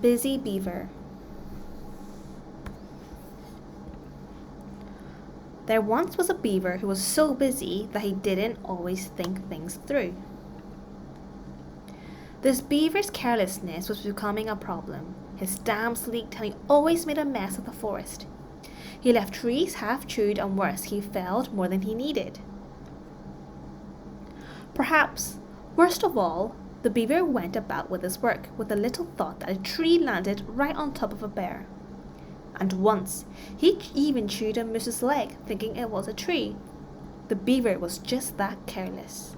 Busy Beaver. There once was a beaver who was so busy that he didn't always think things through. This beaver's carelessness was becoming a problem. His dams leaked and he always made a mess of the forest. He left trees half chewed and worse, he felled more than he needed. Perhaps, worst of all, the beaver went about with his work with the little thought that a tree landed right on top of a bear. And once, he even chewed a moose's leg thinking it was a tree. The beaver was just that careless.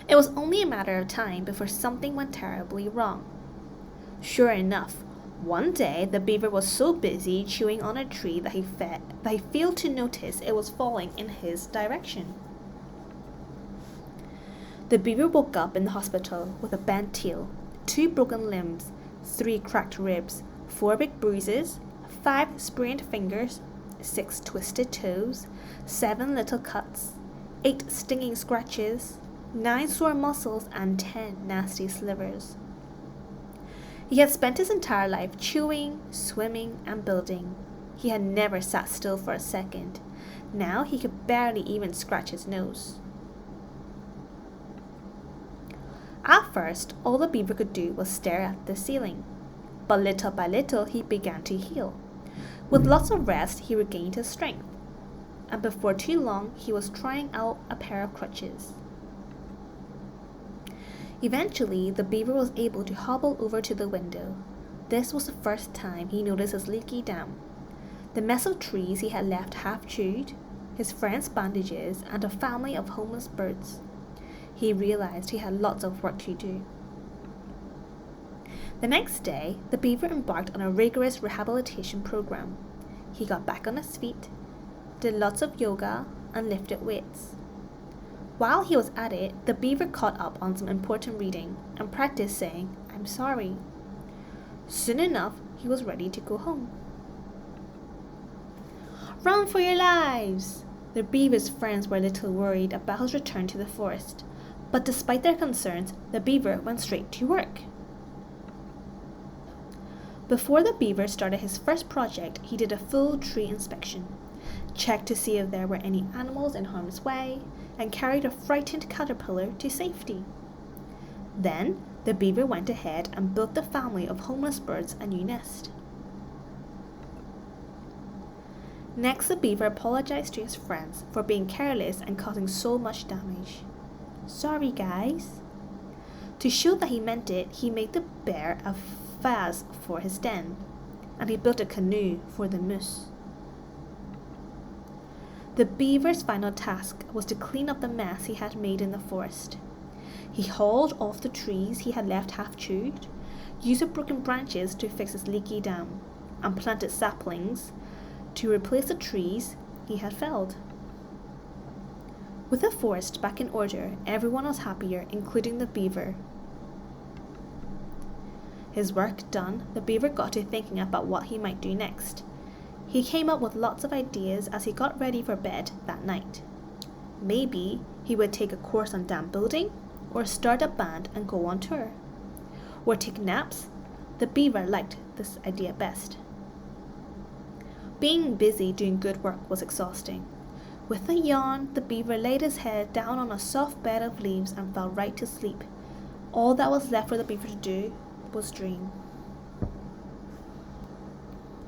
It was only a matter of time before something went terribly wrong. Sure enough, one day the beaver was so busy chewing on a tree that he failed to notice it was falling in his direction. The beaver woke up in the hospital with a bent tail, 2 broken limbs, 3 cracked ribs, 4 big bruises, 5 sprained fingers, 6 twisted toes, 7 little cuts, 8 stinging scratches, 9 sore muscles, and 10 nasty slivers. He had spent his entire life chewing, swimming, and building. He had never sat still for a second. Now he could barely even scratch his nose. At first, all the beaver could do was stare at the ceiling. But little by little, he began to heal. With lots of rest, he regained his strength. And before too long, he was trying out a pair of crutches. Eventually, the beaver was able to hobble over to the window. This was the first time he noticed his leaky dam, the mess of trees he had left half chewed, his friends' bandages, and a family of homeless birds. He realized he had lots of work to do. The next day, the beaver embarked on a rigorous rehabilitation program. He got back on his feet, did lots of yoga, and lifted weights. While he was at it, the beaver caught up on some important reading and practiced saying, "I'm sorry." Soon enough, he was ready to go home. "Run for your lives!" The beaver's friends were a little worried about his return to the forest, but despite their concerns, the beaver went straight to work. Before the beaver started his first project, he did a full tree inspection, checked to see if there were any animals in harm's way, and carried a frightened caterpillar to safety. Then, the beaver went ahead and built the family of homeless birds a new nest. Next, the beaver apologized to his friends for being careless and causing so much damage. "Sorry, guys." To show that he meant it, he made the bear a vase for his den, and he built a canoe for the moose. The beaver's final task was to clean up the mess he had made in the forest. He hauled off the trees he had left half chewed, used the broken branches to fix his leaky dam, and planted saplings to replace the trees he had felled. With the forest back in order, everyone was happier, including the beaver. His work done, the beaver got to thinking about what he might do next. He came up with lots of ideas as he got ready for bed that night. Maybe he would take a course on dam building, or start a band and go on tour. Or take naps. The beaver liked this idea best. Being busy doing good work was exhausting. With a yawn, the beaver laid his head down on a soft bed of leaves and fell right to sleep. All that was left for the beaver to do was dream.